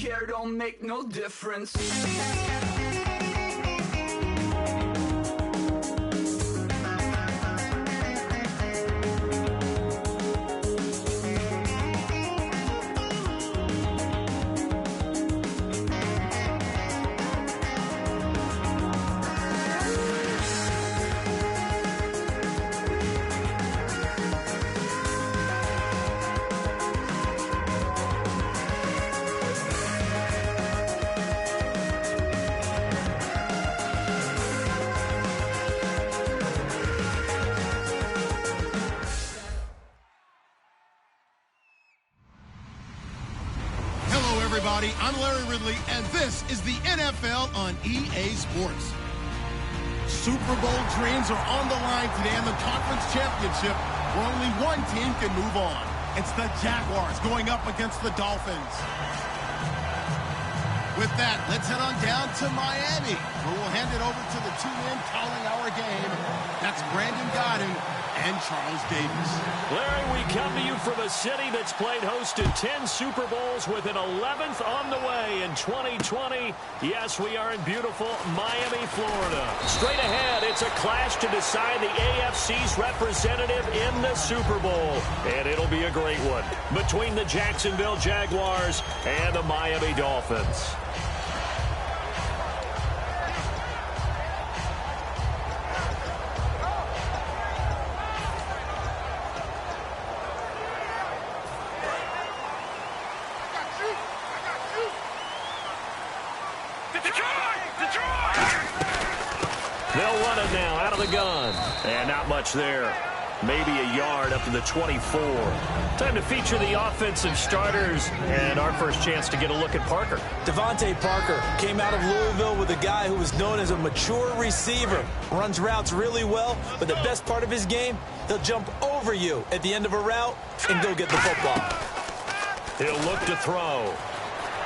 care, don't make no difference. I'm Larry Ridley, and this is the NFL on EA Sports. Super Bowl dreams are on the line today in the conference championship, where only one team can move on. It's the Jaguars going up against the Dolphins. With that, let's head on down to Miami, where we'll hand it over to the two men calling our game. That's Brandon Godden and Charles Davis. Larry, we come to you from a city that's played host to 10 Super Bowls with an 11th on the way in 2020. Yes, we are in beautiful Miami, Florida. Straight ahead, it's a clash to decide the AFC's representative in the Super Bowl. And it'll be a great one between the Jacksonville Jaguars and the Miami Dolphins. They'll run it now out of the gun. And not much there. Maybe a yard up to the 24. Time to feature the offensive starters. And our first chance to get a look at Parker. Devontae Parker came out of Louisville with a guy who was known as a mature receiver. Runs routes really well, but the best part of his game, he'll jump over you at the end of a route and go get the football. He'll look to throw.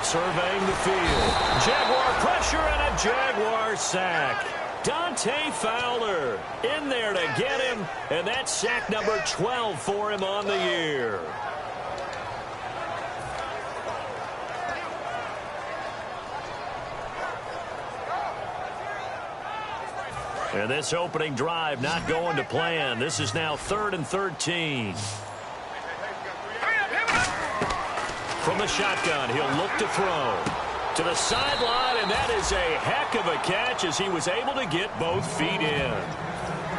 Surveying the field. Jaguar pressure and a Jaguar sack. Dante Fowler in there to get him, and that's sack number 12 for him on the year. And this opening drive not going to plan. This is now 3rd and 13. From the shotgun, he'll look to throw. To the sideline, and that is a heck of a catch as he was able to get both feet in.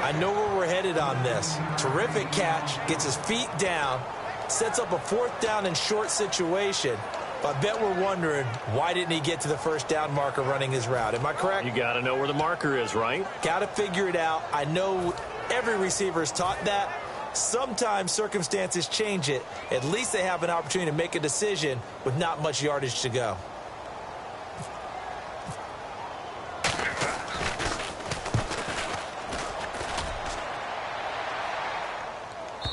I know where we're headed on this. Terrific catch, gets his feet down, sets up a 4th down and short situation. But I bet we're wondering, why didn't he get to the first down marker running his route? Am I correct? You got to know where the marker is, right? Got to figure it out. I know every receiver is taught that. Sometimes circumstances change it. At least they have an opportunity to make a decision with not much yardage to go.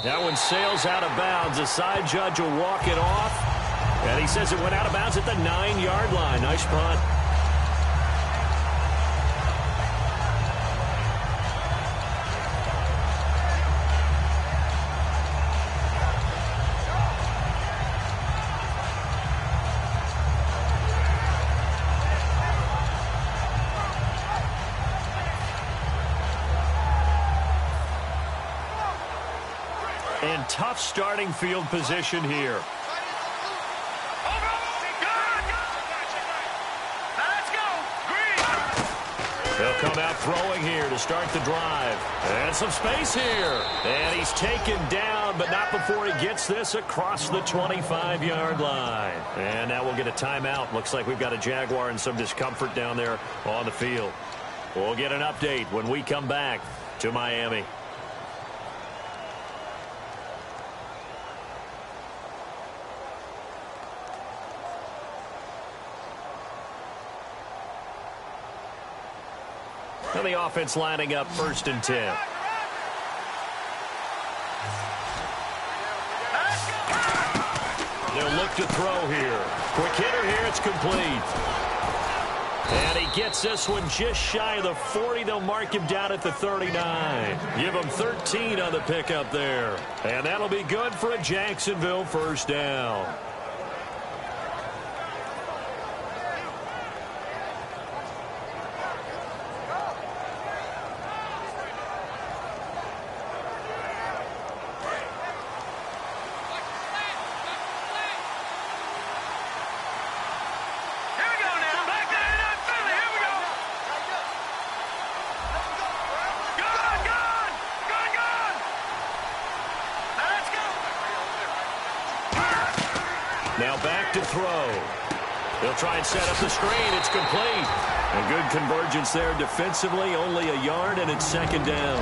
That one sails out of bounds. The side judge will walk it off. And he says it went out of bounds at the 9-yard line. Nice punt. And tough starting field position here. They'll come out throwing here to start the drive. And some space here. And he's taken down, but not before he gets this across the 25-yard line. And now we'll get a timeout. Looks like we've got a Jaguar in some discomfort down there on the field. We'll get an update when we come back to Miami. And the offense lining up 1st and 10. They'll look to throw here. Quick hitter here. It's complete. And he gets this one just shy of the 40. They'll mark him down at the 39. Give him 13 on the pickup there. And that'll be good for a Jacksonville 1st down. back to throw. He'll try and set up the screen. It's complete. A good convergence there defensively, only a yard, and it's second down.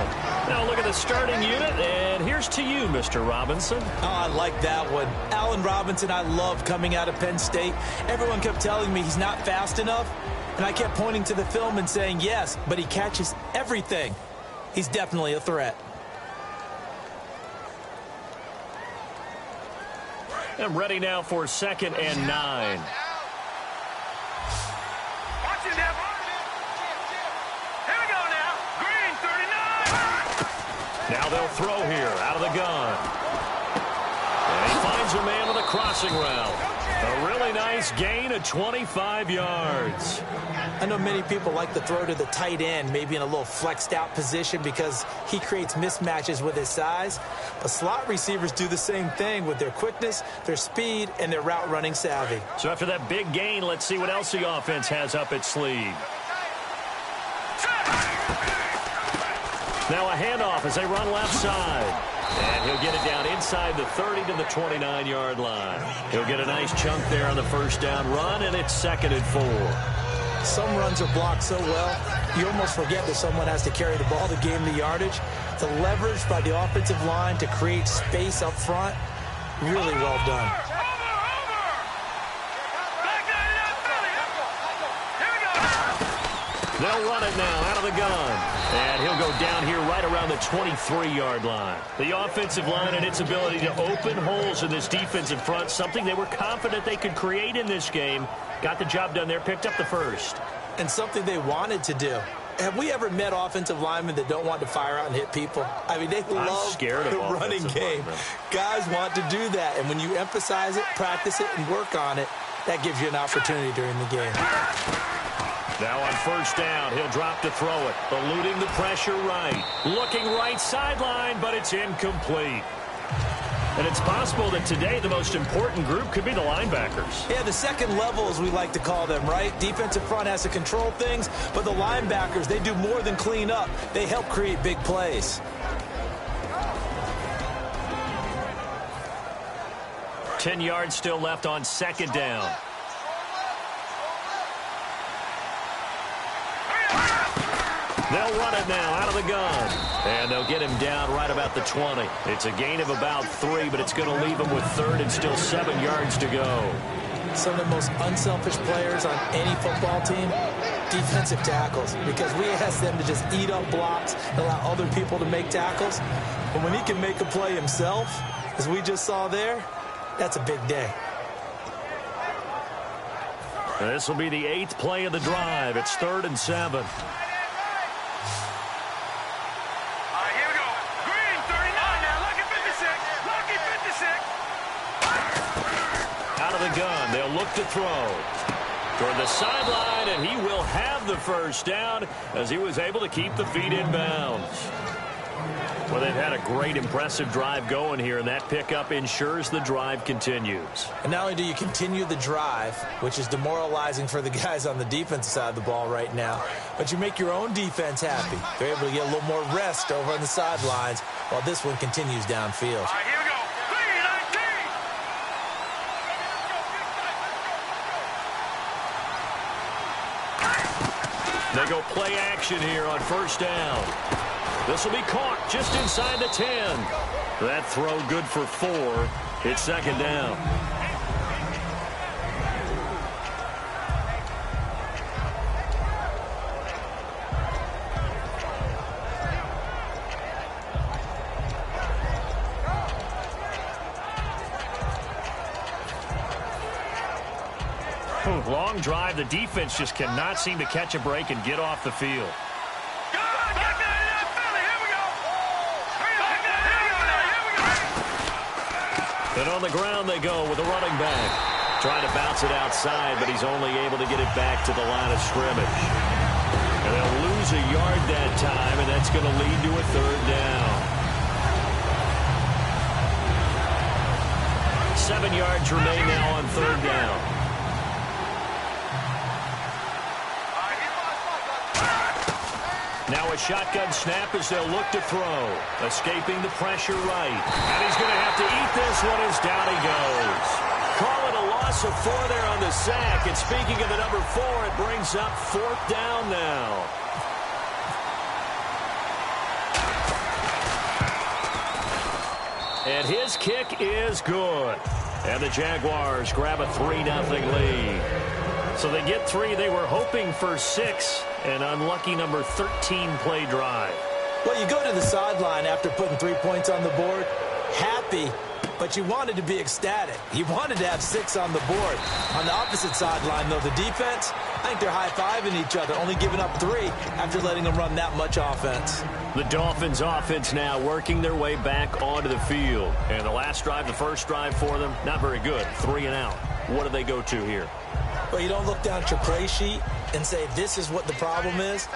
Now look at the starting unit, and here's to you, Mr. Robinson. Oh, I like that one. Allen Robinson, I love coming out of Penn State. Everyone kept telling me he's not fast enough, and I kept pointing to the film and saying yes, but he catches everything. He's definitely a threat. I'm ready now for second and 9. Now they'll throw here out of the gun. And he finds a man with a crossing route. A really nice gain of 25 yards. I know many people like to throw to the tight end, maybe in a little flexed out position because he creates mismatches with his size. But slot receivers do the same thing with their quickness, their speed, and their route running savvy. So after that big gain, let's see what else the offense has up its sleeve. Now a handoff as they run left side. And he'll get it down inside the 30 to the 29-yard line. He'll get a nice chunk there on the first down run, and it's second and 4. Some runs are blocked so well, you almost forget that someone has to carry the ball to gain the yardage. The leverage by the offensive line to create space up front, really well done. They'll run it now out of the gun. And he'll go down here right around the 23-yard line. The offensive line and its ability to open holes in this defensive front, something they were confident they could create in this game. Got the job done there, picked up the first. And something they wanted to do. Have we ever met offensive linemen that don't want to fire out and hit people? I mean, they love the running game. Guys want to do that. And when you emphasize it, practice it, and work on it, that gives you an opportunity during the game. Now on first down, he'll drop to throw it. Eluding the pressure right. Looking right sideline, but it's incomplete. And it's possible that today the most important group could be the linebackers. Yeah, the second level, as we like to call them, right? Defensive front has to control things, but the linebackers, they do more than clean up. They help create big plays. 10 yards still left on second down. They'll run it now out of the gun. And they'll get him down right about the 20. It's a gain of about 3, but it's going to leave him with third and still 7 yards to go. Some of the most unselfish players on any football team, defensive tackles, because we ask them to just eat up blocks and allow other people to make tackles. But when he can make a play himself, as we just saw there, that's a big day. This will be the 8th play of the drive. It's 3rd and 7. Gun. They'll look to throw toward the sideline, and he will have the first down as he was able to keep the feet in bounds. Well, they've had a great, impressive drive going here, and that pickup ensures the drive continues. And not only do you continue the drive, which is demoralizing for the guys on the defensive side of the ball right now, but you make your own defense happy. They're able to get a little more rest over on the sidelines while this one continues downfield. All right, here we go. They go play action here on first down. This will be caught just inside the 10. That throw good for 4. It's second down. Long drive. The defense just cannot seem to catch a break and get off the field. And on the ground they go with a running back. Trying to bounce it outside, but he's only able to get it back to the line of scrimmage. And they'll lose a yard that time, and that's going to lead to a 3rd down. 7 yards remain now on 3rd down. Now a shotgun snap as they'll look to throw. Escaping the pressure right. And he's going to have to eat this one as down he goes. Call it a loss loss of 4 there on the sack. And speaking of the number 4, it brings up 4th down now. And his kick is good. And the Jaguars grab a 3-0 lead. So they get 3. They were hoping for 6. An unlucky number 13 play drive. Well, you go to the sideline after putting 3 points on the board, happy, but you wanted to be ecstatic. You wanted to have 6 on the board. On the opposite sideline, though, the defense, I think they're high-fiving each other, only giving up 3 after letting them run that much offense. The Dolphins offense now working their way back onto the field. And the last drive, the first drive for them, not very good. 3 and out. What do they go to here? Well, you don't look down at your play sheet and say, this is what the problem is.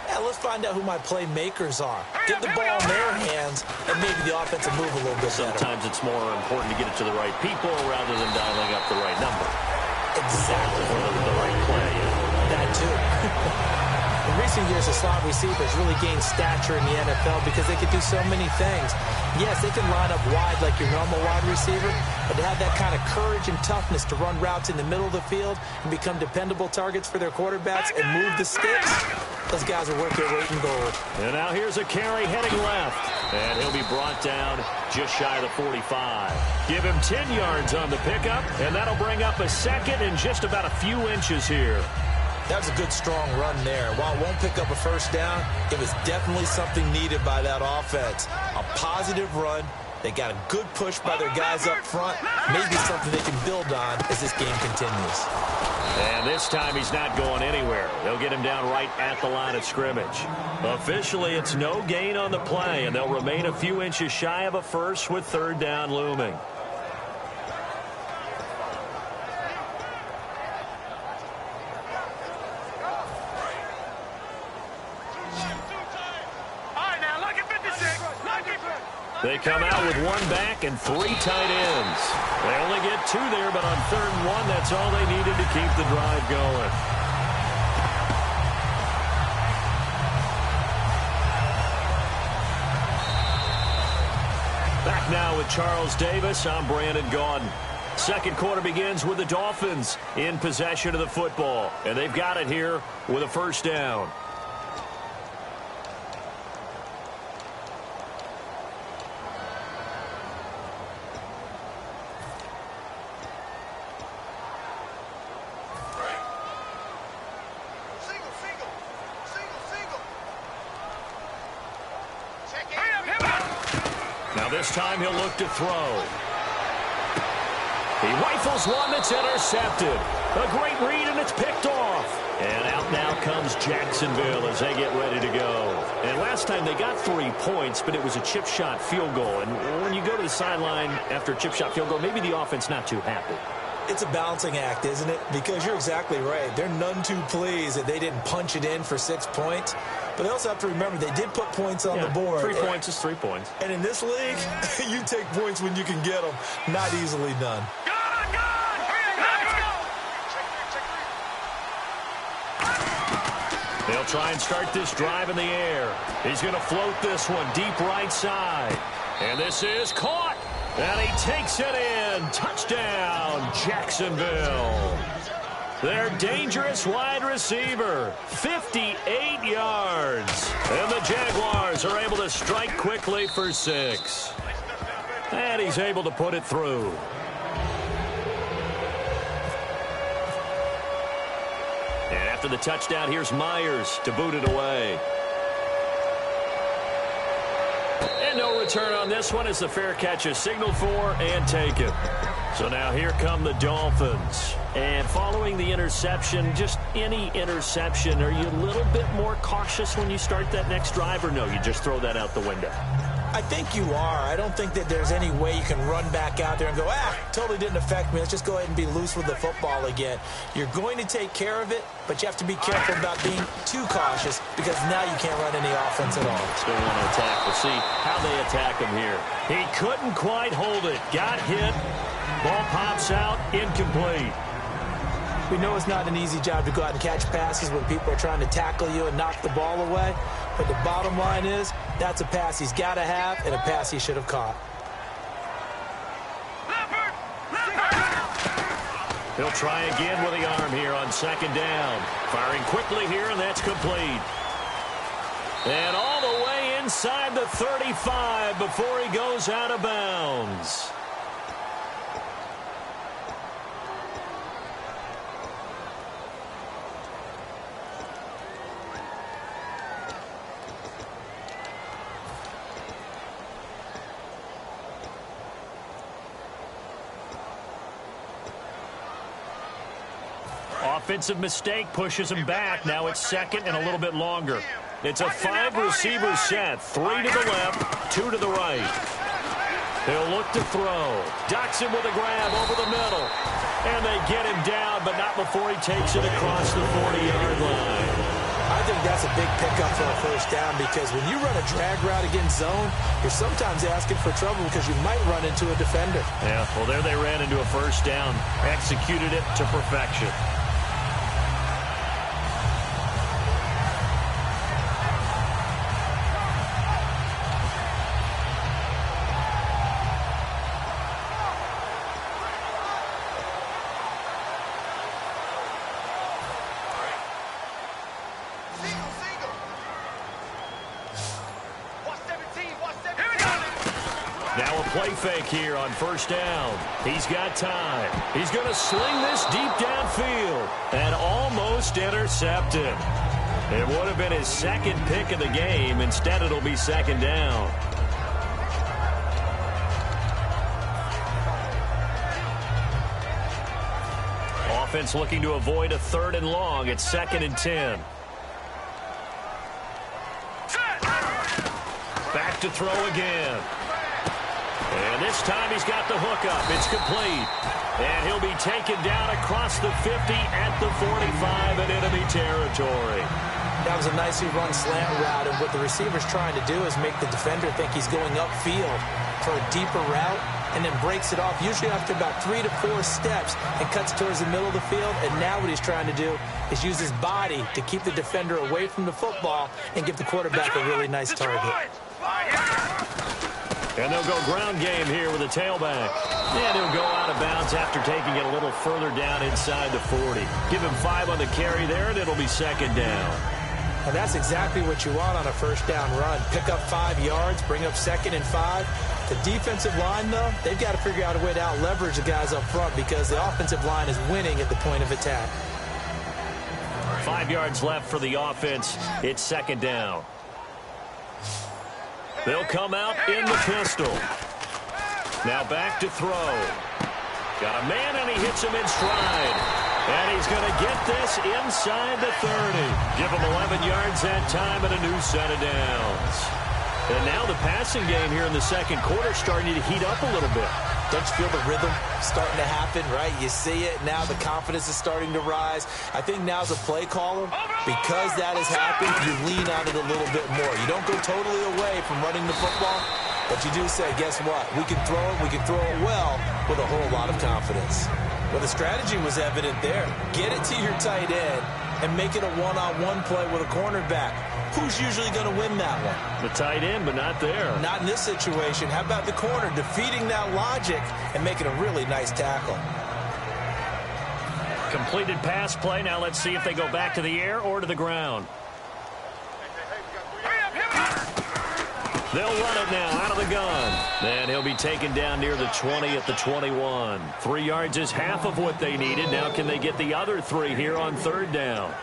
Yeah, let's find out who my playmakers are. Get the ball in their hands, and maybe the offense will move a little bit better. Sometimes it's more important to get it to the right people rather than dialing up the right number. Exactly. Or the right play. That, too. In recent years, the slot receivers really gained stature in the NFL because they could do so many things. Yes, they can line up wide like your normal wide receiver, but to have that kind of courage and toughness to run routes in the middle of the field and become dependable targets for their quarterbacks and move the sticks, those guys are worth their weight in gold. And now here's a carry heading left. And he'll be brought down just shy of the 45. Give him 10 yards on the pickup, and that'll bring up a second and just about a few inches here. That was a good, strong run there. While it won't pick up a first down, it was definitely something needed by that offense. A positive run. They got a good push by their guys up front. Maybe something they can build on as this game continues. And this time he's not going anywhere. They'll get him down right at the line of scrimmage. Officially, it's no gain on the play, and they'll remain a few inches shy of a first with 3rd down looming. They come out with 1 back and 3 tight ends. They only get 2 there, but on 3rd and 1, that's all they needed to keep the drive going. Back now with Charles Davis. I'm Brandon Gaudin. Second quarter begins with the Dolphins in possession of the football, and they've got it here with a first down. This time he'll look to throw. He rifles one that's intercepted. A great read, and it's picked off. And out now comes Jacksonville as they get ready to go. And last time they got 3 points, but it was a chip shot field goal. And when you go to the sideline after a chip shot field goal, maybe the offense not too happy. It's a balancing act, isn't it? Because you're exactly right. They're none too pleased that they didn't punch it in for 6 points. But they also have to remember they did put points on the board. 3 points is 3 points. And in this league, you take points when you can get them. Not easily done. They'll try and start this drive in the air. He's going to float this one deep right side. And this is caught. And he takes it in. Touchdown, Jacksonville. Their dangerous wide receiver, 58 yards. And the Jaguars are able to strike quickly for 6. And he's able to put it through. And after the touchdown, here's Myers to boot it away. And no return on this one as the fair catch is signaled for and taken. So now here come the Dolphins. And following the interception, just any interception, are you a little bit more cautious when you start that next drive, or no, you just throw that out the window? I think you are. I don't think that there's any way you can run back out there and go, totally didn't affect me. Let's just go ahead and be loose with the football again. You're going to take care of it, but you have to be careful about being too cautious because now you can't run any offense at all. Still want to attack. We'll see how they attack him here. He couldn't quite hold it. Got hit. Ball pops out. Incomplete. We know it's not an easy job to go out and catch passes when people are trying to tackle you and knock the ball away. But the bottom line is, that's a pass he's got to have and a pass he should have caught. He'll try again with the arm here on second down. Firing quickly here, and that's complete. And all the way inside the 35 before he goes out of bounds. Offensive mistake pushes him back. Now it's second and a little bit longer. It's a 5-receiver set. 3 to the left, 2 to the right. He'll look to throw. Ducks him with a grab over the middle. And they get him down, but not before he takes it across the 40-yard line. I think that's a big pickup for a first down because when you run a drag route against zone, you're sometimes asking for trouble because you might run into a defender. Yeah, well, there they ran into a first down. Executed it to perfection. Now a play fake here on first down. He's got time. He's going to sling this deep downfield and almost intercepted. It would have been his second pick of the game. Instead, it'll be second down. Offense looking to avoid a 3rd and long. It's 2nd and 10. Back to throw again. And this time he's got the hookup. It's complete. And he'll be taken down across the 50 at the 45 in enemy territory. That was a nicely run slant route, and what the receiver's trying to do is make the defender think he's going upfield for a deeper route and then breaks it off, usually after about 3 to 4 steps, and cuts towards the middle of the field. And now what he's trying to do is use his body to keep the defender away from the football and give the quarterback a really nice target. And they'll go ground game here with a tailback. And he'll go out of bounds after taking it a little further down inside the 40. Give him 5 on the carry there, and it'll be second down. And that's exactly what you want on a first down run. Pick up 5 yards, bring up 2nd and 5. The defensive line, though, they've got to figure out a way to out-leverage the guys up front because the offensive line is winning at the point of attack. 5 yards left for the offense. It's second down. They'll come out in the pistol. Now back to throw. Got a man, and he hits him in stride. And he's going to get this inside the 30. Give him 11 yards that time and a new set of downs. And now the passing game here in the second quarter starting to heat up a little bit. Don't you feel the rhythm starting to happen, right? You see it. Now the confidence is starting to rise. I think now as a play caller, because that has happened, you lean on it a little bit more. You don't go totally away from running the football, but you do say, guess what? We can throw it well with a whole lot of confidence. Well, the strategy was evident there. Get it to your tight end and make it a one-on-one play with a cornerback. Who's usually going to win that one? The tight end, but not there. Not in this situation. How about the corner defeating that logic and making a really nice tackle? Completed pass play. Now let's see if they go back to the air or to the ground. They'll run it now out of the gun. And he'll be taken down near the 20 at the 21. 3 yards is half of what they needed. Now can they get the other 3 here on third down?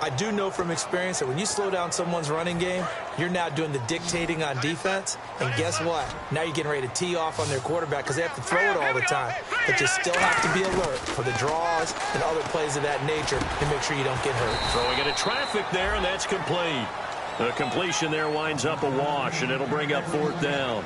I do know from experience that when you slow down someone's running game, you're now doing the dictating on defense. And guess what? Now you're getting ready to tee off on their quarterback because they have to throw it all the time. But you still have to be alert for the draws and other plays of that nature to make sure you don't get hurt. Throwing into traffic there, and that's complete. The completion there winds up a wash, and it'll bring up fourth down.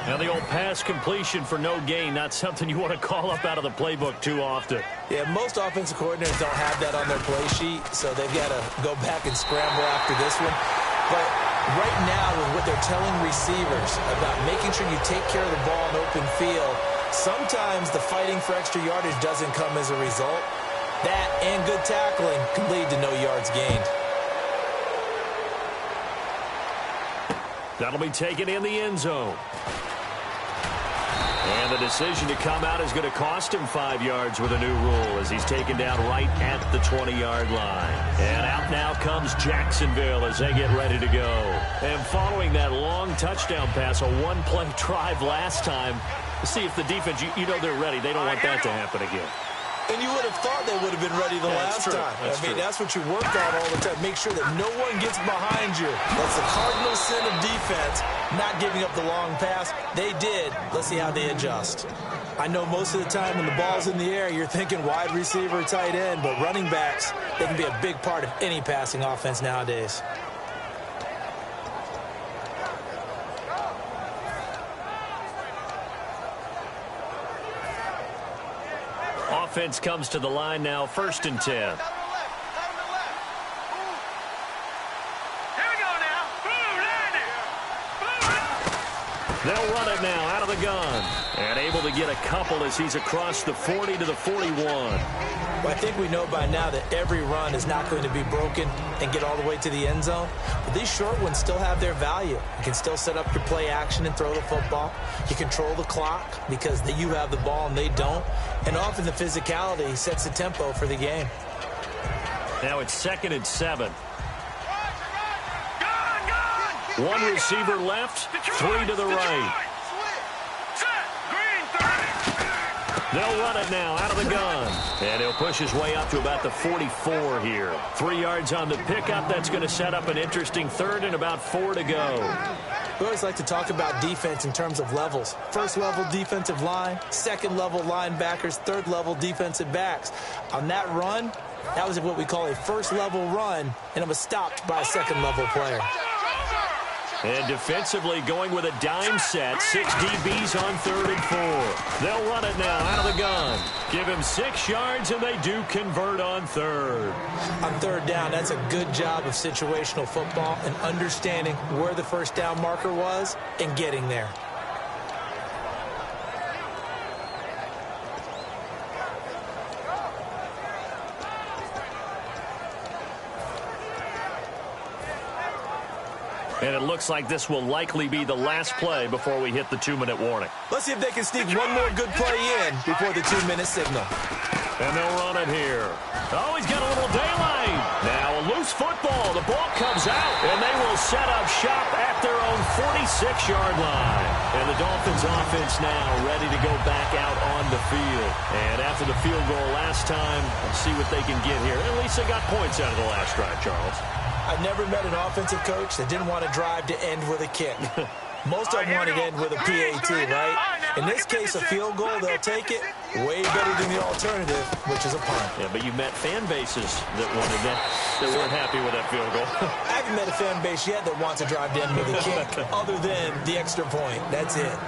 Now the old pass completion for no gain, not something you want to call up out of the playbook too often. Yeah, most offensive coordinators don't have that on their play sheet, so they've got to go back and scramble after this one. But right now, with what they're telling receivers about making sure you take care of the ball in open field, sometimes the fighting for extra yardage doesn't come as a result. That and good tackling can lead to no yards gained. That'll be taken in the end zone. And the decision to come out is going to cost him 5 yards with a new rule as he's taken down right at the 20-yard line. And out now comes Jacksonville as they get ready to go. And following that long touchdown pass, a one-play drive last time, see if the defense, you know they're ready. They don't want that to happen again. And you would have thought they would have been ready the last time. That's what you worked on all the time. Make sure that no one gets behind you. That's the cardinal sin of defense, not giving up the long pass. They did. Let's see how they adjust. I know most of the time when the ball's in the air, you're thinking wide receiver, tight end, but running backs, they can be a big part of any passing offense nowadays. Offense comes to the line now, 1st and 10. Here we go now. They'll run it now out of the gun. And able to get a couple as he's across the 40 to the 41. Well, I think we know by now that every run is not going to be broken and get all the way to the end zone. But these short ones still have their value. You can still set up your play action and throw the football. You control the clock because you have the ball and they don't. And often the physicality sets the tempo for the game. Now it's 2nd and 7. One receiver left, 3 to the right. They'll run it now out of the gun. And he'll push his way up to about the 44 here. 3 yards on the pickup. That's going to set up an interesting 3rd and about 4 to go. We always like to talk about defense in terms of levels. 1st level defensive line, 2nd level linebackers, 3rd level defensive backs. On that run, that was what we call a 1st level run, and it was stopped by a 2nd level player. And defensively going with a dime set. 6 DBs on 3rd and 4. They'll run it now out of the gun. Give him 6 yards, and they do convert on 3rd. On 3rd down, that's a good job of situational football and understanding where the 1st down marker was and getting there. And it looks like this will likely be the last play before we hit the 2-minute warning. Let's see if they can sneak one more good play in before the 2-minute signal. And they'll run it here. Oh, he's got a little daylight. Now a loose football. The ball comes out, and they will set up shop at their own 46-yard line. And the Dolphins offense now ready to go back out on the field. And after the field goal last time, let's see what they can get here. At least they got points out of the last drive, Charles. I've never met an offensive coach that didn't want to drive to end with a kick. Most of them want to end with a PAT, right? In this case, a field goal, they'll take it. Way better than the alternative, which is a punt. Yeah, but you met fan bases that wanted that, that weren't happy with that field goal. I haven't met a fan base yet that wants to drive to end with a kick other than the extra point. That's it.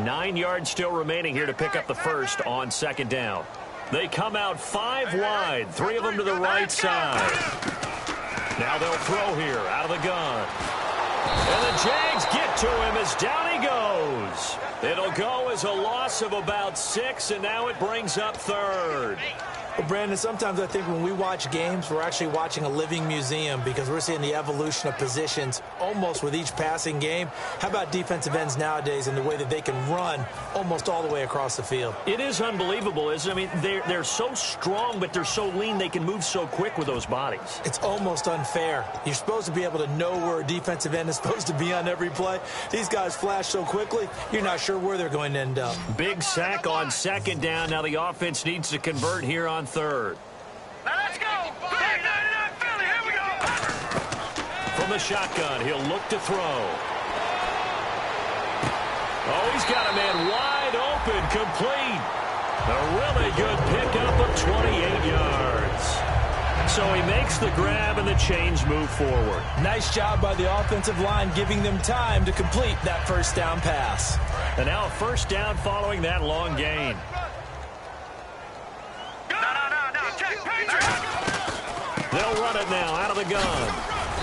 Nine yards still remaining here to pick up the 1st on 2nd down. They come out 5 wide, 3 of them to the right side. Now they'll throw here out of the gun. And the Jags get to him as down he goes. It'll go as a loss of about 6, and now it brings up 3rd. Well, Brandon, sometimes I think when we watch games, we're actually watching a living museum because we're seeing the evolution of positions almost with each passing game. How about defensive ends nowadays and the way that they can run almost all the way across the field? It is unbelievable, isn't it? I mean, they're so strong, but they're so lean, they can move so quick with those bodies. It's almost unfair. You're supposed to be able to know where a defensive end is supposed to be on every play. These guys flash so quickly, you're not sure where they're going to end up. Big sack on 2nd down. Now the offense needs to convert here on 3rd. Now let's go. Big 99 Philly. Here we go. From the shotgun, he'll look to throw. Oh, he's got a man wide open, complete. A really good pickup of 28 yards. So he makes the grab and the chains move forward. Nice job by the offensive line giving them time to complete that 1st down pass. And now a 1st down following that long gain. No. Check. Patriot. They'll run it now out of the gun.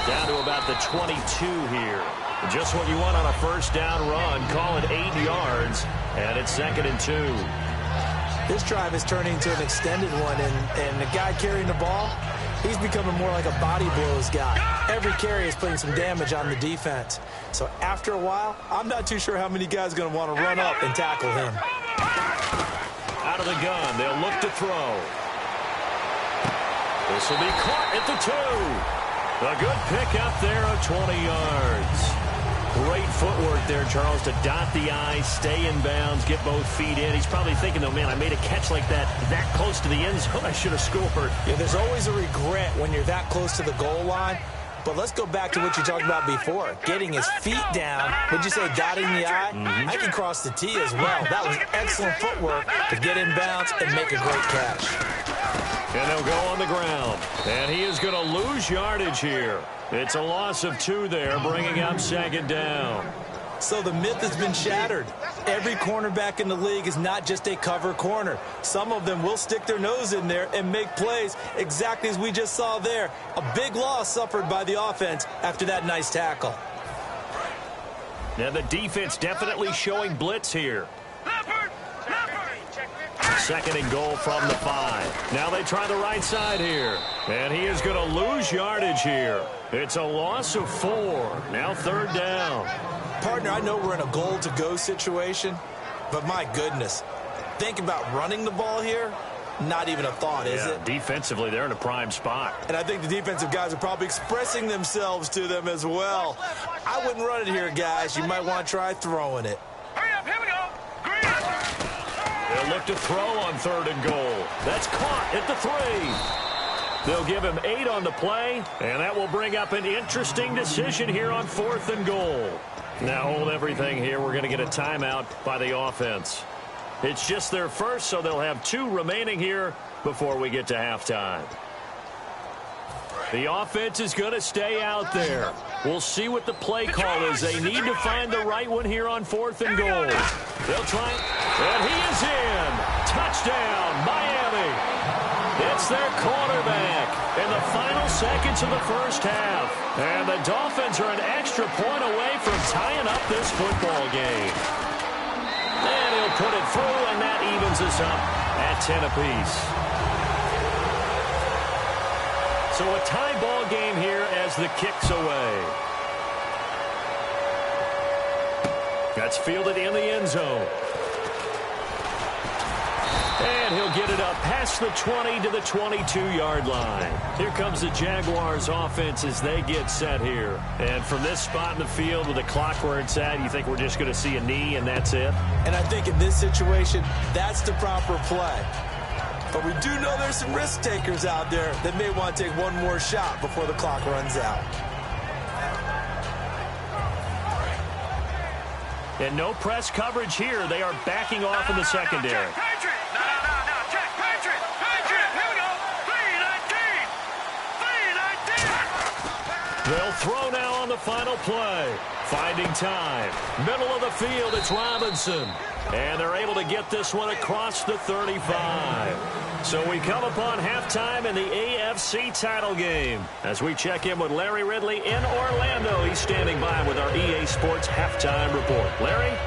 Down to about the 22 here. Just what you want on a first down run. Call it 8 yards, and it's 2nd and 2. This drive is turning into an extended one, and the guy carrying the ball, he's becoming more like a body blows guy. Every carry is putting some damage on the defense. So after a while, I'm not too sure how many guys are going to want to run up and tackle him. Out of the gun, they'll look to throw. This will be caught at the 2. A good pick up there of 20 yards. Great footwork there, Charles, to dot the I, stay in bounds, get both feet in. He's probably thinking, though, man, I made a catch like that close to the end zone. I should have scored. Yeah, there's always a regret when you're that close to the goal line. But let's go back to what you talked about before. Getting his feet down. Would you say dotting the I? I can cross the T as well. That was excellent footwork to get in bounds and make a great catch. And they'll go on the ground. And he is going to lose yardage here. It's a loss of 2 there, bringing up 2nd down. So the myth has been shattered. Every cornerback in the league is not just a cover corner. Some of them will stick their nose in there and make plays exactly as we just saw there. A big loss suffered by the offense after that nice tackle. Now the defense definitely showing blitz here. 2nd and goal from the 5. Now they try the right side here. And he is going to lose yardage here. It's a loss of 4. Now 3rd down. Partner, I know we're in a goal-to-go situation, but my goodness, think about running the ball here. Not even a thought, is it? Defensively, they're in a prime spot. And I think the defensive guys are probably expressing themselves to them as well. I wouldn't run it here, guys. You might want to try throwing it. Hurry up, here we go. They'll look to throw on 3rd and goal. That's caught at the 3. They'll give him 8 on the play, and that will bring up an interesting decision here on 4th and goal. Now hold everything here. We're going to get a timeout by the offense. It's just their first, so they'll have 2 remaining here before we get to halftime. The offense is going to stay out there. We'll see what the play call is. They need to find the right one here on 4th and goal. They'll try, and he is in. Touchdown, Miami. It's their quarterback in the final seconds of the first half. And the Dolphins are an extra point away from tying up this football game. And he'll put it through, and that evens us up at 10 apiece. So a tie ball game here as the kick's away. That's fielded in the end zone. And he'll get it up past the 20 to the 22-yard line. Here comes the Jaguars offense as they get set here. And from this spot in the field with the clock where it's at, you think we're just going to see a knee and that's it? And I think in this situation, that's the proper play. But we do know there's some risk takers out there that may want to take one more shot before the clock runs out. And no press coverage here. They are backing off in the secondary. They'll throw now on the final play. Finding time. Middle of the field, it's Robinson. And they're able to get this one across the 35. So we come upon halftime in the AFC title game. As we check in with Larry Ridley in Orlando. He's standing by with our EA Sports halftime report. Larry?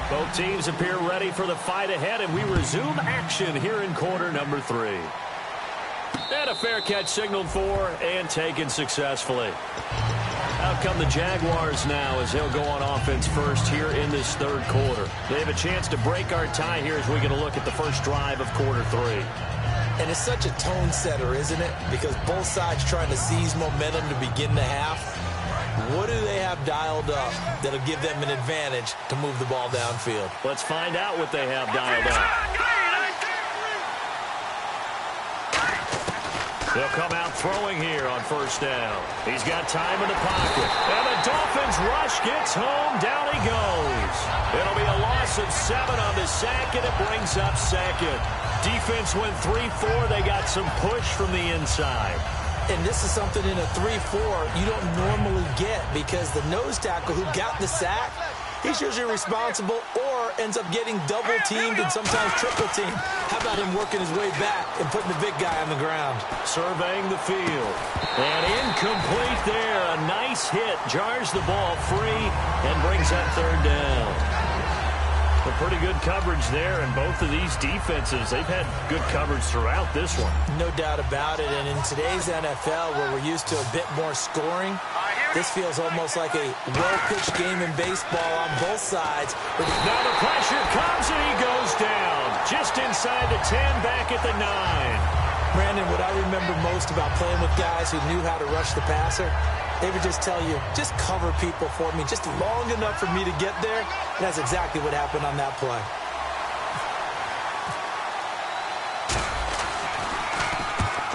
Both teams appear ready for the fight ahead, and we resume action here in quarter number 3. And a fair catch signaled for and taken successfully. Out come the Jaguars now as they'll go on offense first here in this third quarter. They have a chance to break our tie here as we get a look at the first drive of quarter 3. And it's such a tone setter, isn't it? Because both sides trying to seize momentum to begin the half. What do they have dialed up that'll give them an advantage to move the ball downfield? Let's find out what they have dialed up. They'll come out throwing here on first down. He's got time in the pocket. And the Dolphins rush gets home. Down he goes. It'll be a loss of 7 on the sack, and it brings up 2nd. Defense went 3-4. They got some push from the inside. And this is something in a 3-4 you don't normally get because the nose tackle who got the sack, he's usually responsible or ends up getting double-teamed and sometimes triple-teamed. How about him working his way back and putting the big guy on the ground? Surveying the field. And incomplete there. A nice hit. Jars the ball free and brings up third down. A pretty good coverage there, and both of these defenses, they've had good coverage throughout this one. No doubt about it, and in today's NFL, where we're used to a bit more scoring, this feels almost like a well-pitched game in baseball on both sides. Now the pressure comes, and he goes down. Just inside the 10, back at the 9. Brandon, what I remember most about playing with guys who knew how to rush the passer, they would just tell you, just cover people for me, just long enough for me to get there. And that's exactly what happened on that play.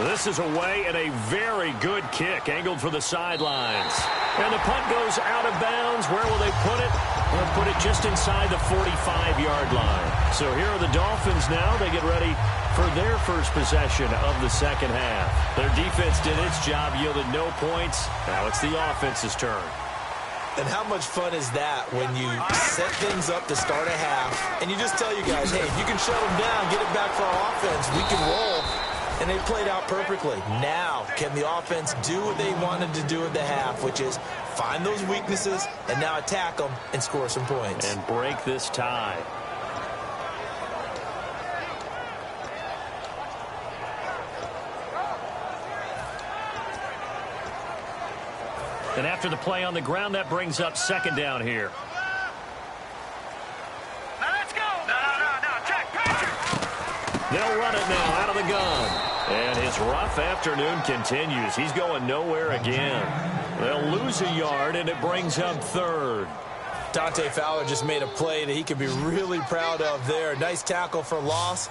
This is away and a very good kick, angled for the sidelines. And the punt goes out of bounds. Where will they put it? They'll put it just inside the 45-yard line. So here are the Dolphins now. They get ready for their first possession of the second half. Their defense did its job, yielded no points. Now it's the offense's turn. And how much fun is that when you set things up to start a half, and you just tell you guys, hey, if you can shut them down, get it back for our offense, we can roll. And they played out perfectly. Now, can the offense do what they wanted to do at the half, which is find those weaknesses and now attack them and score some points. And break this tie. And after the play on the ground, that brings up second down here. Now let's go. No, Jack Patrick. They'll run it now out of the gun. And his rough afternoon continues. He's going nowhere again. They'll lose a yard, and it brings up third. Dante Fowler just made a play that he could be really proud of there. Nice tackle for loss.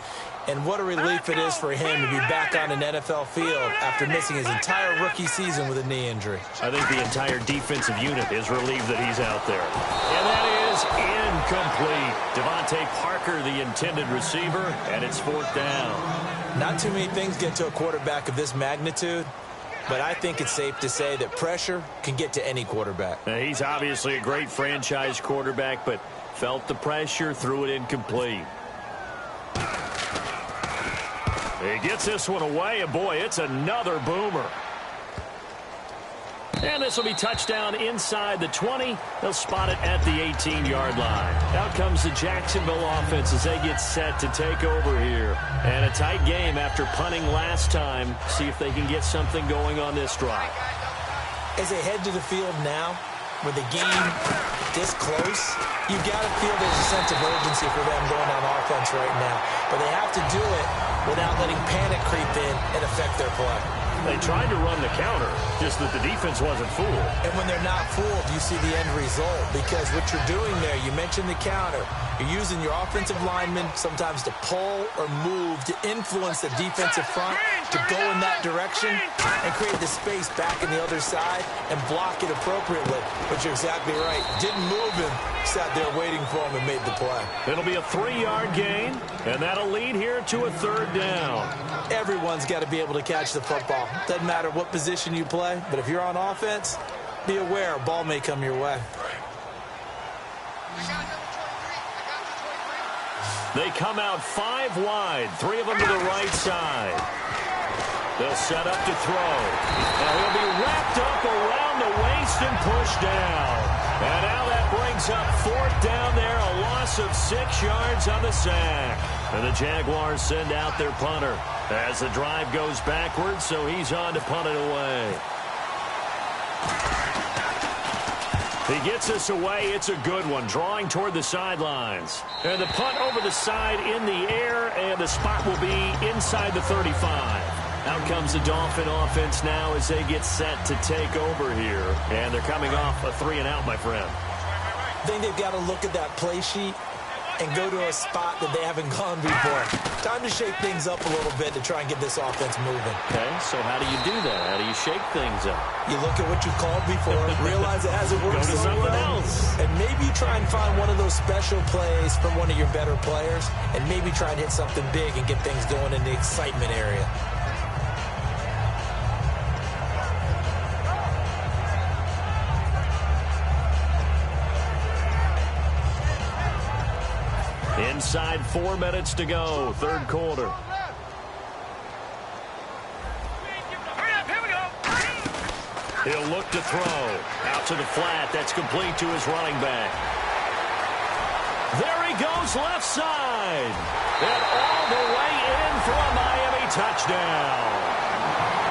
And what a relief it is for him to be back on an NFL field after missing his entire rookie season with a knee injury. I think the entire defensive unit is relieved that he's out there. And that is incomplete. Devontae Parker, the intended receiver, and it's fourth down. Not too many things get to a quarterback of this magnitude, but I think it's safe to say that pressure can get to any quarterback. Now, he's obviously a great franchise quarterback, but felt the pressure, threw it incomplete. He gets this one away, and boy, it's another boomer. And this will be touchdown inside the 20. They'll spot it at the 18-yard line. Out comes the Jacksonville offense as they get set to take over here. And a tight game after punting last time. See if they can get something going on this drive. As they head to the field now, with the game this close, you've got to feel there's a sense of urgency for them going on offense right now. But they have to do it without letting panic creep in and affect their play. They tried to run the counter, just that the defense wasn't fooled. And when they're not fooled, you see the end result. Because what you're doing there, you mentioned the counter. You're using your offensive linemen sometimes to pull or move to influence the defensive front to go in that direction and create the space back in the other side and block it appropriately. But you're exactly right. Didn't move him. Sat there waiting for him and made the play. It'll be a 3-yard gain, and that'll lead here to a third down. Everyone's got to be able to catch the football. Doesn't matter what position you play, but if you're on offense, be aware a ball may come your way. They come out 5 wide, 3 of them to the right side. They'll set up to throw. Now he'll be wrapped up around the waist and pushed down. And now that brings up fourth down there, a loss of 6 yards on the sack. And the Jaguars send out their punter as the drive goes backwards, so he's on to punt it away. He gets this away. It's a good one, drawing toward the sidelines. And the punt over the side in the air, and the spot will be inside the 35. Out comes the Dolphin offense now as they get set to take over here. And they're coming off a 3-and-out, my friend. I think they've got to look at that play sheet and go to a spot that they haven't gone before. Time to shake things up a little bit to try and get this offense moving. Okay, so how do you do that? How do you shake things up? You look at what you've called before, realize it hasn't worked Go to so something well, else. and maybe try and find one of those special plays from one of your better players, and maybe try and hit something big and get things going in the excitement area. Inside 4 minutes to go, third quarter. He'll look to throw. Out to the flat. That's complete to his running back. There he goes left side. And all the way in for a Miami touchdown.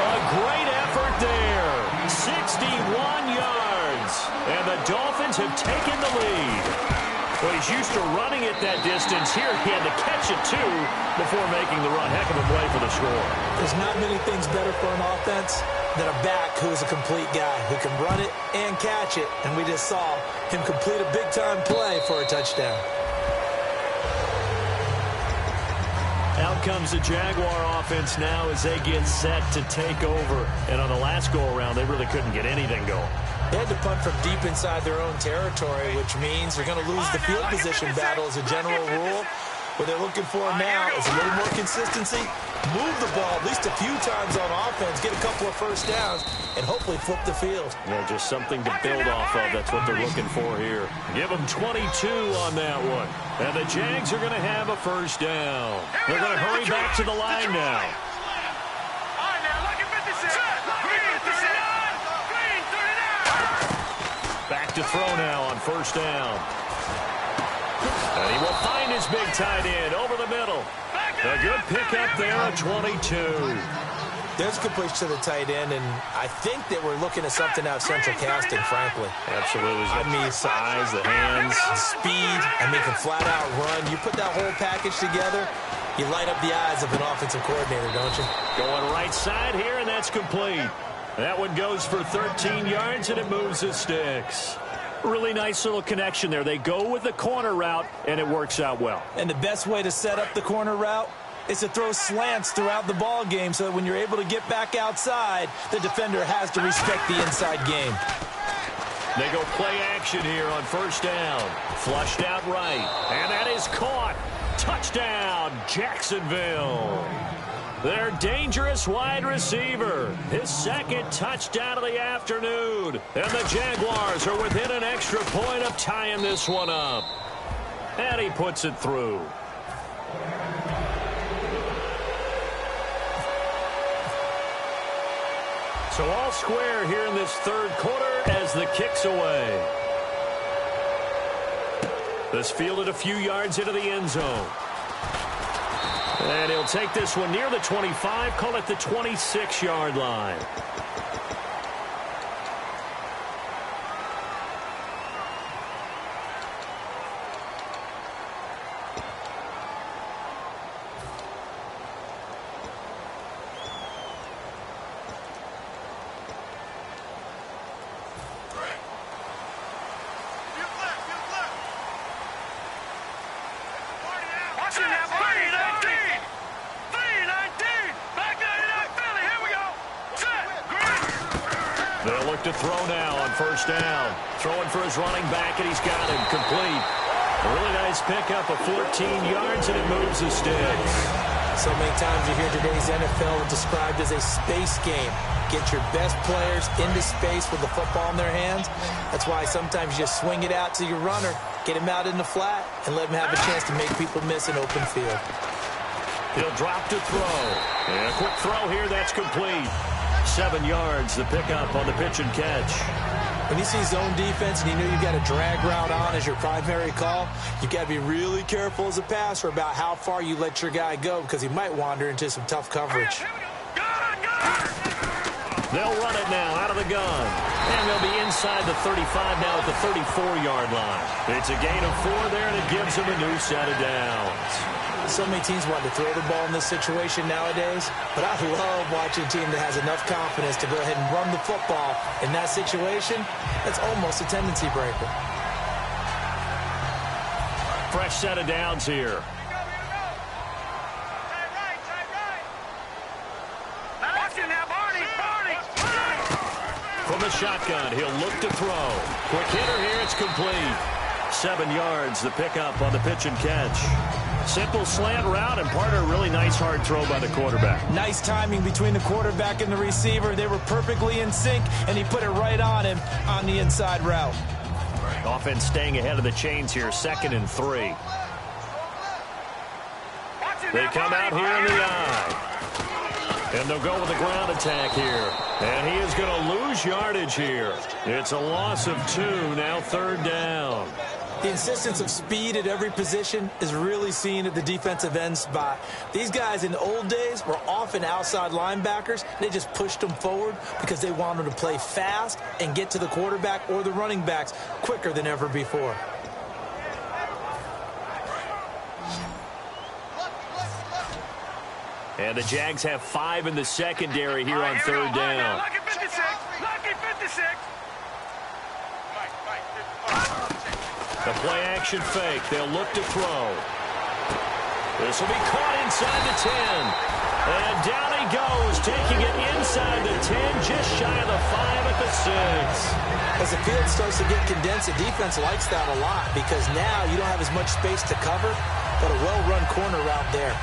A great effort there. 61 yards. And the Dolphins have taken the lead. Well, he's used to running it that distance. Here he had to catch it, too, before making the run. Heck of a play for the score. There's not many things better for an offense than a back who is a complete guy who can run it and catch it. And we just saw him complete a big-time play for a touchdown. Out comes the Jaguar offense now as they get set to take over. And on the last go-around, they really couldn't get anything going. They had to punt from deep inside their own territory, which means they're going to lose the field position battle as a general rule. What they're looking for now is a little more consistency, move the ball at least a few times on offense, get a couple of first downs, and hopefully flip the field. Yeah, just something to build off of. That's what they're looking for here. Give them 22 on that one. And the Jags are going to have a first down. They're going to hurry back to the line now. Back to throw now on first down. And he will find his big tight end over the middle. A good pickup there at 22. There's a good push to the tight end, and I think that we're looking at something out of central casting, frankly. Absolutely. I mean, size, the hands, speed. I mean, can flat out run. You put that whole package together, you light up the eyes of an offensive coordinator, don't you? Going right side here, and that's complete. That one goes for 13 yards, and it moves the sticks. Really nice little connection there. They go with the corner route, and it works out well. And the best way to set up the corner route is to throw slants throughout the ball game so that when you're able to get back outside, the defender has to respect the inside game. They go play action here on first down. Flushed out right, and that is caught. Touchdown, Jacksonville. Their dangerous wide receiver. His second touchdown of the afternoon. And the Jaguars are within an extra point of tying this one up. And he puts it through. So all square here in this third quarter as the kick's away. This fielded a few yards into the end zone. And he'll take this one near the 25, call it the 26-yard line. They'll look to throw now on first down. Throwing for his running back, and he's got him complete. A really nice pickup of 14 yards, and it moves the sticks. So many times you hear today's NFL described as a space game. Get your best players into space with the football in their hands. That's why sometimes you just swing it out to your runner, get him out in the flat, and let him have a chance to make people miss an open field. He'll drop to throw. And a quick throw here, that's complete. 7 yards, the pickup on the pitch and catch. When you see zone defense and you know you've got a drag route on as your primary call, you've got to be really careful as a passer about how far you let your guy go because he might wander into some tough coverage. They'll run it now out of the gun. And they'll be inside the 35 now at the 34-yard line. It's a gain of 4 there, and it gives them a new set of downs. So many teams want to throw the ball in this situation nowadays, but I love watching a team that has enough confidence to go ahead and run the football. In that situation, that's almost a tendency breaker. Fresh set of downs here. From the shotgun, he'll look to throw. Quick hitter here, it's complete. 7 yards, the pickup on the pitch and catch. Simple slant route, and part of a really nice hard throw by the quarterback. Nice timing between the quarterback and the receiver. They were perfectly in sync, and he put it right on him on the inside route. Offense staying ahead of the chains here, 2nd and 3. They come out here in the eye. And they'll go with the ground attack here. And he is going to lose yardage here. It's a loss of 2, now 3rd down. The insistence of speed at every position is really seen at the defensive end spot. These guys in the old days were often outside linebackers. They just pushed them forward because they wanted to play fast and get to the quarterback or the running backs quicker than ever before. And the Jags have 5 in the secondary here on 3rd down. Lucky 56. Lucky 56. The play action fake. They'll look to throw. This will be caught inside the 10. And down he goes, taking it inside the 10, just shy of the 5 at the 6. As the field starts to get condensed, the defense likes that a lot because now you don't have as much space to cover, but a well-run corner route there.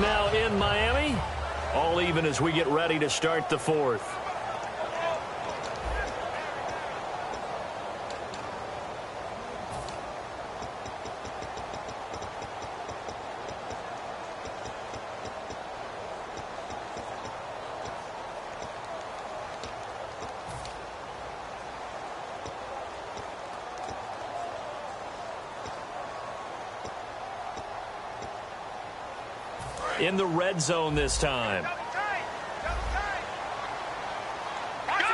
Now in Miami, all even as we get ready to start the 4th. In the red zone this time.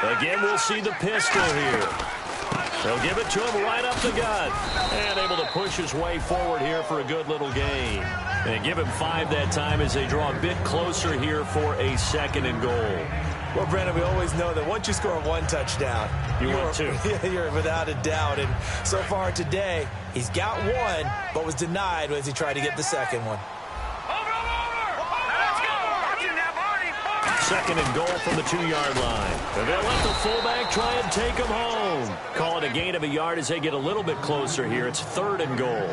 Again, we'll see the pistol here. They'll give it to him right up the gut. And able to push his way forward here for a good little gain. And give him 5 that time as they draw a bit closer here for a 2nd and goal. Well, Brandon, we always know that once you score 1 touchdown, want 2. You're without a doubt. And so far today, he's got 1, but was denied as he tried to get the 2nd one. 2nd and goal from the 2-yard line. And they'll let the fullback try and take him home. Call it a gain of a yard as they get a little bit closer here. It's 3rd and goal.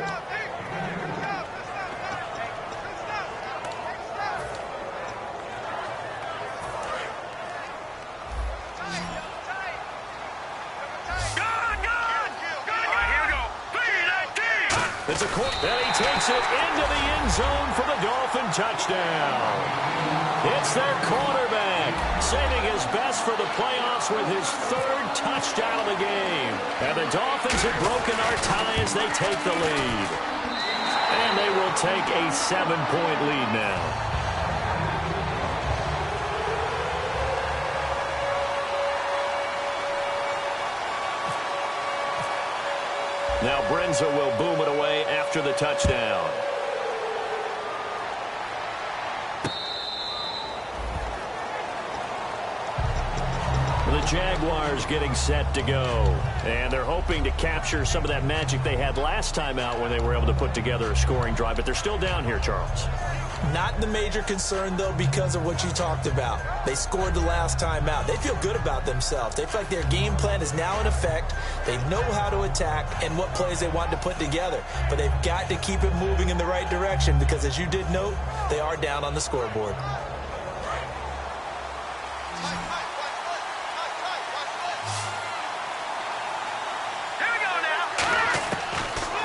It's a court, and he takes it into the end zone for the Dolphin touchdown. It's their quarterback, saving his best for the playoffs with his 3rd touchdown of the game. And the Dolphins have broken our tie as they take the lead. And they will take a 7-point lead now. Now Brenza will boom it away after the touchdown. The Jaguars getting set to go. And they're hoping to capture some of that magic they had last time out when they were able to put together a scoring drive. But they're still down here, Charles. Not the major concern, though, because of what you talked about. They scored the last time out. They feel good about themselves. They feel like their game plan is now in effect. They know how to attack and what plays they want to put together. But they've got to keep it moving in the right direction because, as you did note, they are down on the scoreboard.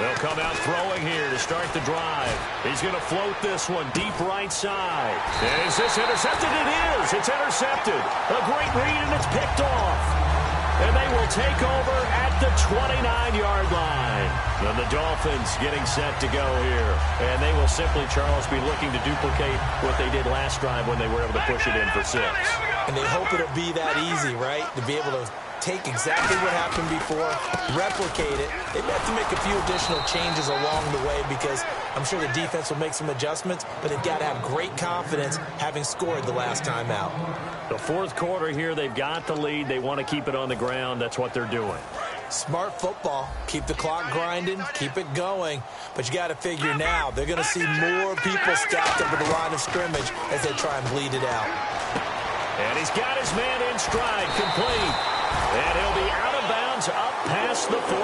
They'll come out throwing here to start the drive. He's going to float this one deep right side. Is this intercepted? It is. It's intercepted. A great read, and it's picked off. And they will take over at the 29-yard line. And the Dolphins getting set to go here. And they will simply, Charles, be looking to duplicate what they did last drive when they were able to push it in for 6. And they hope it'll be that easy, right? To be able to take exactly what happened before, replicate it. They may have to make a few additional changes along the way because I'm sure the defense will make some adjustments, but they've got to have great confidence having scored the last time out. The 4th quarter here, they've got the lead. They want to keep it on the ground. That's what they're doing. Smart football. Keep the clock grinding. Keep it going. But you got to figure now, they're going to see more people stacked up at the line of scrimmage as they try and bleed it out. And he's got his man in stride, complete. And he'll be out of bounds up past the 45.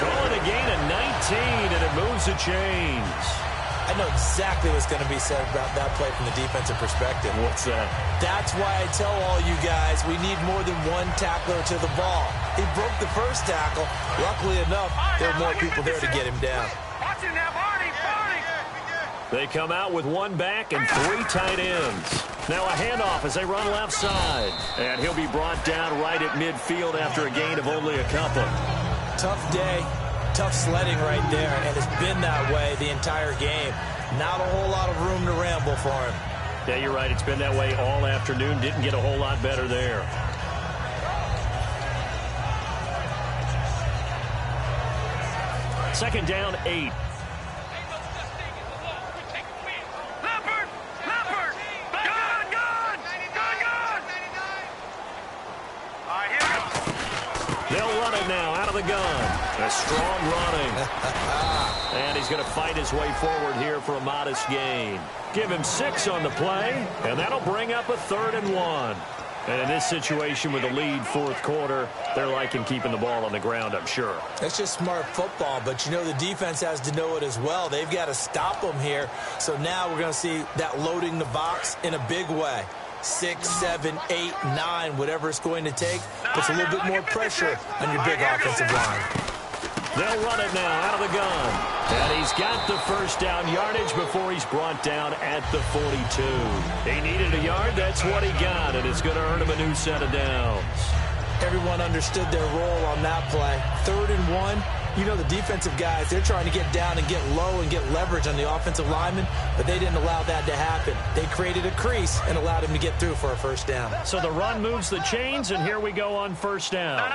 Call it a gain of 19, and it moves the chains. I know exactly what's going to be said about that play from the defensive perspective. What's that? That's why I tell all you guys we need more than one tackler to the ball. He broke the first tackle. Luckily enough, there were more people there to get him down. Watch it now, Barney. They come out with one back and 3 tight ends. Now a handoff as they run left side. And he'll be brought down right at midfield after a gain of only a couple. Tough day. Tough sledding right there, and it's been that way the entire game. Not a whole lot of room to ramble for him. Yeah, you're right. It's been that way all afternoon. Didn't get a whole lot better there. Second down, 8. They'll run it now out of the gun. A strong running. And he's going to fight his way forward here for a modest gain. Give him 6 on the play, and that'll bring up a 3rd and 1. And in this situation with a lead fourth quarter, they're liking keeping the ball on the ground, I'm sure. That's just smart football, but you know the defense has to know it as well. They've got to stop them here. So now we're going to see that loading the box in a big way. 6, 7, 8, 9, whatever it's going to take, puts a little bit more pressure on your big offensive line. They'll run it now out of the gun. And he's got the first down yardage before he's brought down at the 42. He needed a yard. That's what he got, and it's going to earn him a new set of downs. Everyone understood their role on that play. 3rd and 1. You know the defensive guys, they're trying to get down and get low and get leverage on the offensive lineman, but they didn't allow that to happen. They created a crease and allowed him to get through for a first down. So the run moves the chains, and here we go on first down.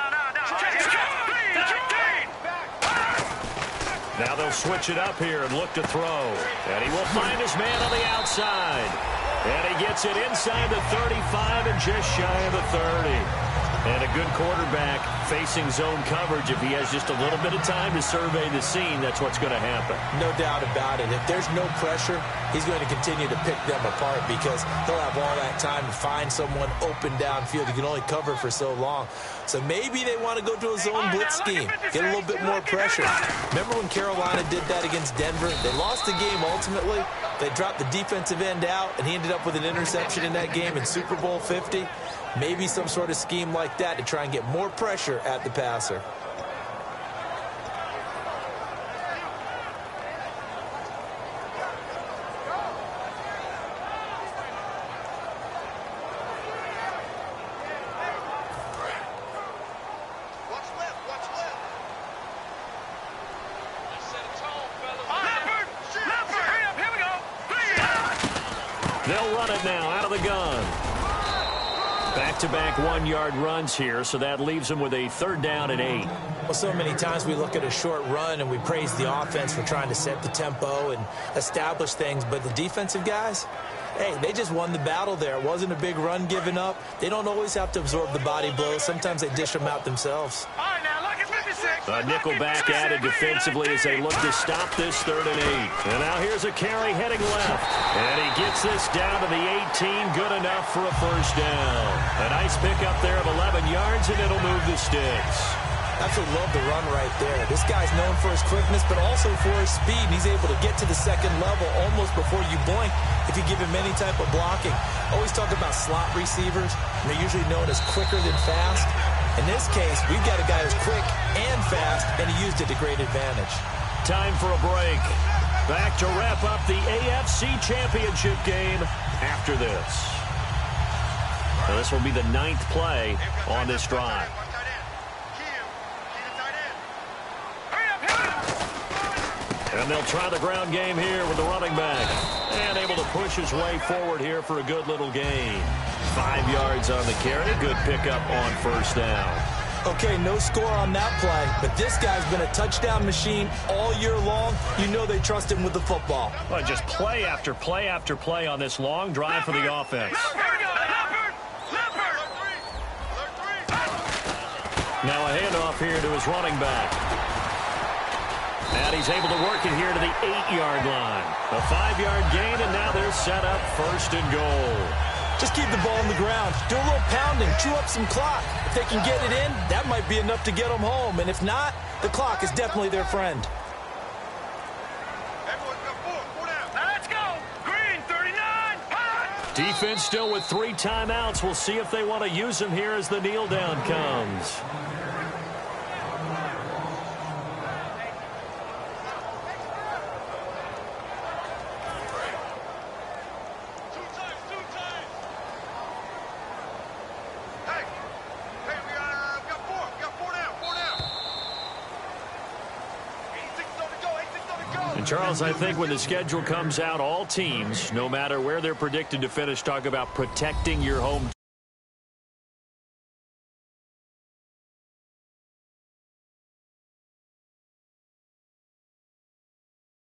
Now they'll switch it up here and look to throw. And he will find his man on the outside. And he gets it inside the 35 and just shy of the 30. And a good quarterback facing zone coverage. If he has just a little bit of time to survey the scene, that's what's going to happen. No doubt about it. If there's no pressure, he's going to continue to pick them apart because he'll have all that time to find someone open downfield. He can only cover for so long. So maybe they want to go to a zone blitz scheme, get a little bit more pressure. Remember when Carolina did that against Denver? They lost the game ultimately. They dropped the defensive end out, and he ended up with an interception in that game in Super Bowl 50. Maybe some sort of scheme like that to try and get more pressure at the passer. They'll run it now out of the gun. Back-to-back one-yard runs here, so that leaves them with a 3rd down and 8. Well, so many times we look at a short run and we praise the offense for trying to set the tempo and establish things, but the defensive guys, hey, they just won the battle there. It wasn't a big run given up. They don't always have to absorb the body blows. Sometimes they dish them out themselves. A nickel back added defensively as they look to stop this 3rd and 8. And now here's a carry heading left. And he gets this down to the 18. Good enough for a first down. A nice pickup there of 11 yards, and it'll move the sticks. Absolutely love the run right there. This guy's known for his quickness, but also for his speed. And he's able to get to the second level almost before you blink if you give him any type of blocking. Always talk about slot receivers. They're usually known as quicker than fast. In this case, we've got a guy who's quick and fast, and he used it to great advantage. Time for a break. Back to wrap up the AFC Championship game after this. Now this will be the 9th play on this drive. And they'll try the ground game here with the running back. And able to push his way forward here for a good little gain. 5 yards on the carry. Good pickup on first down. Okay, no score on that play, but this guy's been a touchdown machine all year long. You know they trust him with the football. Well, just play after play after play on this long drive for the offense. Now a handoff here to his running back. And he's able to work it here to the 8-yard line. A 5-yard gain, and now they're set up 1st and goal. Just keep the ball on the ground. Do a little pounding. Chew up some clock. If they can get it in, that might be enough to get them home. And if not, the clock is definitely their friend. Defense still with 3 timeouts. We'll see if they want to use them here as the kneel down comes. And Charles, I think when the schedule comes out, all teams, no matter where they're predicted to finish, talk about protecting your home